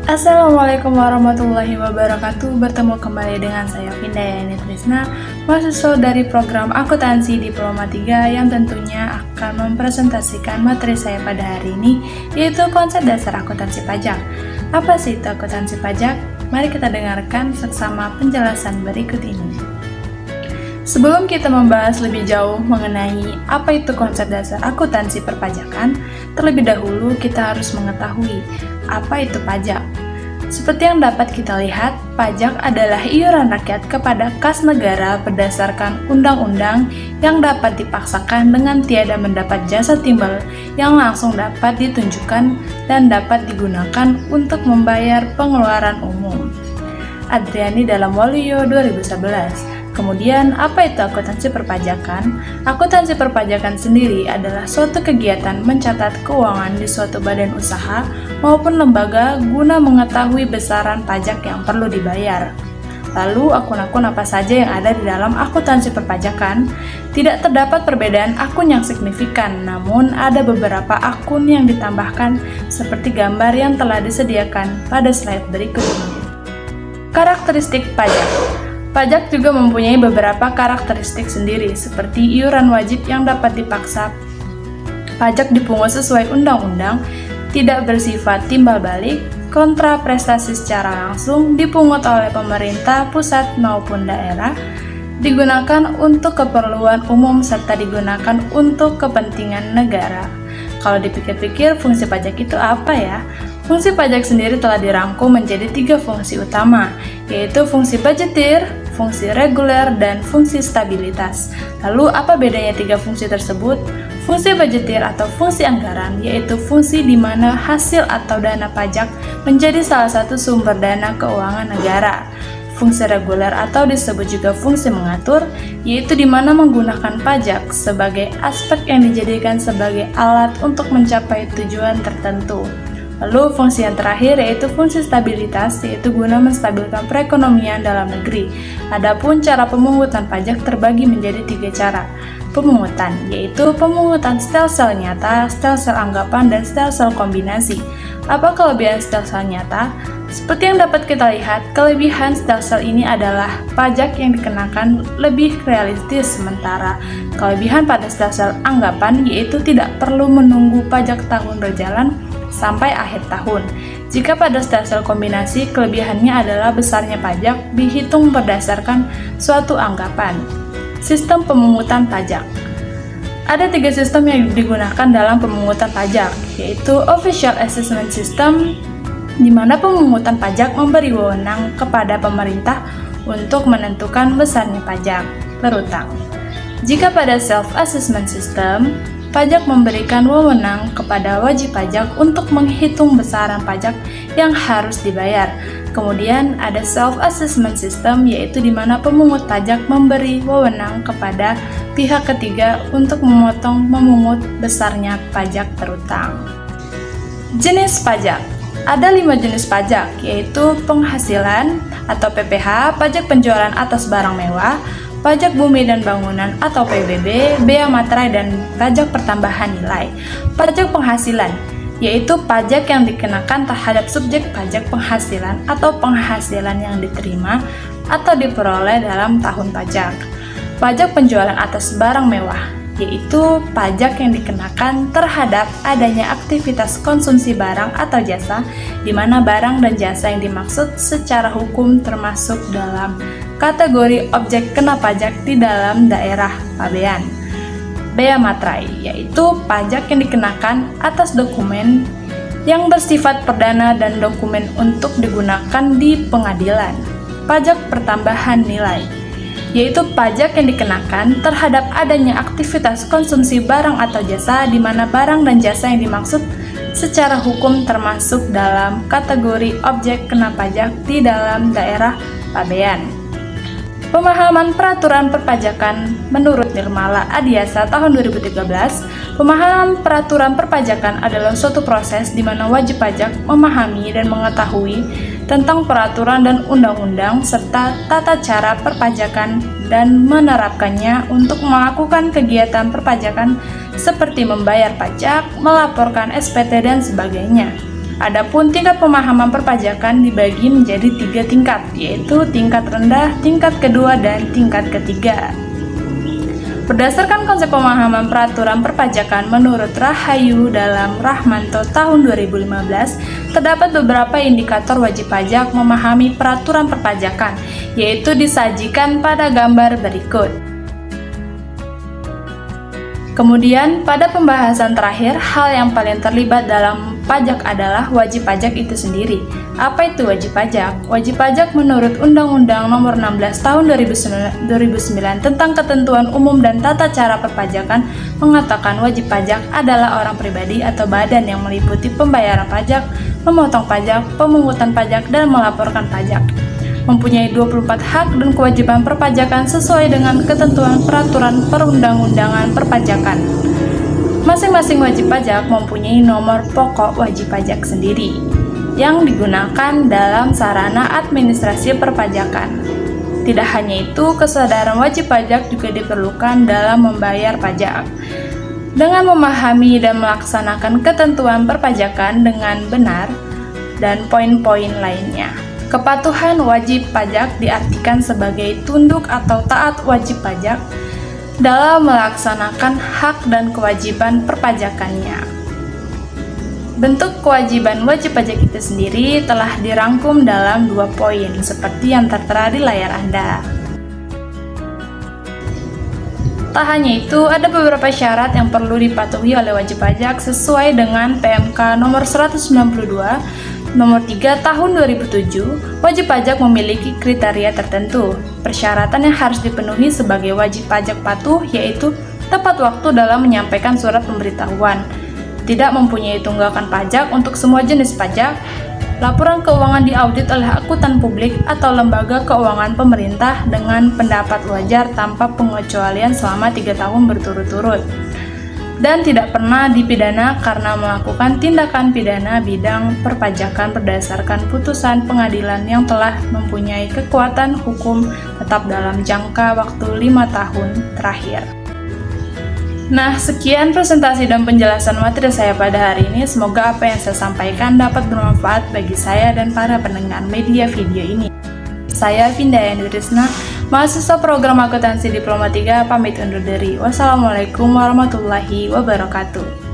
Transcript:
Assalamualaikum warahmatullahi wabarakatuh. Bertemu kembali dengan saya Vindayani Trisna, mahasiswa dari program Akuntansi Diploma 3 yang tentunya akan mempresentasikan materi saya pada hari ini, yaitu konsep dasar akuntansi pajak. Apa sih itu akuntansi pajak? Mari kita dengarkan seksama penjelasan berikut ini. Sebelum kita membahas lebih jauh mengenai apa itu konsep dasar akuntansi perpajakan, terlebih dahulu kita harus mengetahui apa itu pajak. Seperti yang dapat kita lihat, pajak adalah iuran rakyat kepada kas negara berdasarkan undang-undang yang dapat dipaksakan dengan tiada mendapat jasa timbal yang langsung dapat ditunjukkan dan dapat digunakan untuk membayar pengeluaran umum. Adriani dalam Waluyo 2011. Kemudian, apa itu akuntansi perpajakan? Akuntansi perpajakan sendiri adalah suatu kegiatan mencatat keuangan di suatu badan usaha maupun lembaga guna mengetahui besaran pajak yang perlu dibayar. Lalu, akun-akun apa saja yang ada di dalam akuntansi perpajakan? Tidak terdapat perbedaan akun yang signifikan, namun ada beberapa akun yang ditambahkan seperti gambar yang telah disediakan pada slide berikut ini. Karakteristik pajak. Pajak juga mempunyai beberapa karakteristik sendiri, seperti iuran wajib yang dapat dipaksa, pajak dipungut sesuai undang-undang, tidak bersifat timbal balik, kontra prestasi secara langsung, dipungut oleh pemerintah pusat maupun daerah, digunakan untuk keperluan umum serta digunakan untuk kepentingan negara. Kalau dipikir-pikir, fungsi pajak itu apa ya? Fungsi pajak sendiri telah dirangkum menjadi 3 fungsi utama, yaitu fungsi budgetir, fungsi reguler, dan fungsi stabilitas. Lalu apa bedanya 3 fungsi tersebut? Fungsi budgetir atau fungsi anggaran, yaitu fungsi di mana hasil atau dana pajak menjadi salah satu sumber dana keuangan negara. Fungsi reguler atau disebut juga fungsi mengatur, yaitu di mana menggunakan pajak sebagai aspek yang dijadikan sebagai alat untuk mencapai tujuan tertentu. Lalu fungsi yang terakhir yaitu fungsi stabilitas, yaitu guna menstabilkan perekonomian dalam negeri. Adapun cara pemungutan pajak terbagi menjadi 3 cara. Pemungutan, yaitu pemungutan stelsel nyata, stelsel anggapan, dan stelsel kombinasi. Apa kelebihan stelsel nyata? Seperti yang dapat kita lihat, kelebihan stelsel ini adalah pajak yang dikenakan lebih realistis, sementara kelebihan pada stelsel anggapan yaitu tidak perlu menunggu pajak tahun berjalan sampai akhir tahun. Jika pada stelsel kombinasi, kelebihannya adalah besarnya pajak dihitung berdasarkan suatu anggapan. Sistem pemungutan pajak. Ada 3 sistem yang digunakan dalam pemungutan pajak, yaitu Official Assessment System, di mana pemungutan pajak memberi wewenang kepada pemerintah untuk menentukan besarnya pajak berutang. Jika pada Self-Assessment System, pajak memberikan wewenang kepada wajib pajak untuk menghitung besaran pajak yang harus dibayar. Kemudian ada self-assessment system, yaitu di mana pemungut pajak memberi wewenang kepada pihak ketiga untuk memungut besarnya pajak berutang. Jenis pajak. Ada 5 jenis pajak, yaitu penghasilan atau PPH, pajak penjualan atas barang mewah, pajak bumi dan bangunan atau PBB, bea materai, dan pajak pertambahan nilai. Pajak penghasilan, yaitu pajak yang dikenakan terhadap subjek pajak penghasilan atau penghasilan yang diterima atau diperoleh dalam tahun pajak. Pajak penjualan atas barang mewah, yaitu pajak yang dikenakan terhadap adanya aktivitas konsumsi barang atau jasa, di mana barang dan jasa yang dimaksud secara hukum termasuk dalam kategori objek kena pajak di dalam daerah pabean. Bea materai, yaitu pajak yang dikenakan atas dokumen yang bersifat perdana dan dokumen untuk digunakan di pengadilan. Pajak pertambahan nilai, yaitu pajak yang dikenakan terhadap adanya aktivitas konsumsi barang atau jasa, di mana barang dan jasa yang dimaksud secara hukum termasuk dalam kategori objek kena pajak di dalam daerah pabean. Pemahaman peraturan perpajakan menurut Nirmala Adiasa tahun 2013, pemahaman peraturan perpajakan adalah suatu proses di mana wajib pajak memahami dan mengetahui tentang peraturan dan undang-undang serta tata cara perpajakan dan menerapkannya untuk melakukan kegiatan perpajakan seperti membayar pajak, melaporkan SPT, dan sebagainya. Adapun tingkat pemahaman perpajakan dibagi menjadi 3 tingkat, yaitu tingkat rendah, tingkat kedua, dan tingkat ketiga. Berdasarkan konsep pemahaman peraturan perpajakan menurut Rahayu dalam Rahmanto tahun 2015, terdapat beberapa indikator wajib pajak memahami peraturan perpajakan, yaitu disajikan pada gambar berikut. Kemudian, pada pembahasan terakhir, hal yang paling terlibat dalam pajak adalah wajib pajak itu sendiri. Apa itu wajib pajak? Wajib pajak menurut Undang-Undang Nomor 16 Tahun 2009 tentang Ketentuan Umum dan Tata Cara Perpajakan mengatakan wajib pajak adalah orang pribadi atau badan yang meliputi pembayaran pajak, memotong pajak, pemungutan pajak, dan melaporkan pajak. Mempunyai 24 hak dan kewajiban perpajakan sesuai dengan ketentuan peraturan perundang-undangan perpajakan. Masing-masing wajib pajak mempunyai nomor pokok wajib pajak sendiri yang digunakan dalam sarana administrasi perpajakan. Tidak hanya itu, kesadaran wajib pajak juga diperlukan dalam membayar pajak. Dengan memahami dan melaksanakan ketentuan perpajakan dengan benar dan poin-poin lainnya. Kepatuhan wajib pajak diartikan sebagai tunduk atau taat wajib pajak dalam melaksanakan hak dan kewajiban perpajakannya. Bentuk kewajiban wajib pajak itu sendiri telah dirangkum dalam 2 poin seperti yang tertera di layar Anda. Tak hanya itu, ada beberapa syarat yang perlu dipatuhi oleh wajib pajak sesuai dengan PMK nomor 192 Nomor 3 Tahun 2007, wajib pajak memiliki kriteria tertentu. Persyaratan yang harus dipenuhi sebagai wajib pajak patuh yaitu tepat waktu dalam menyampaikan surat pemberitahuan, tidak mempunyai tunggakan pajak untuk semua jenis pajak, laporan keuangan diaudit oleh akuntan publik atau lembaga keuangan pemerintah dengan pendapat wajar tanpa pengecualian selama 3 tahun berturut-turut, dan tidak pernah dipidana karena melakukan tindakan pidana bidang perpajakan berdasarkan putusan pengadilan yang telah mempunyai kekuatan hukum tetap dalam jangka waktu 5 tahun terakhir. Nah, sekian presentasi dan penjelasan materi saya pada hari ini. Semoga apa yang saya sampaikan dapat bermanfaat bagi saya dan para pendengar media video ini. Saya Vindayani Trisna, mahasiswa program akuntansi Diploma 3, pamit undur diri. Wassalamualaikum warahmatullahi wabarakatuh.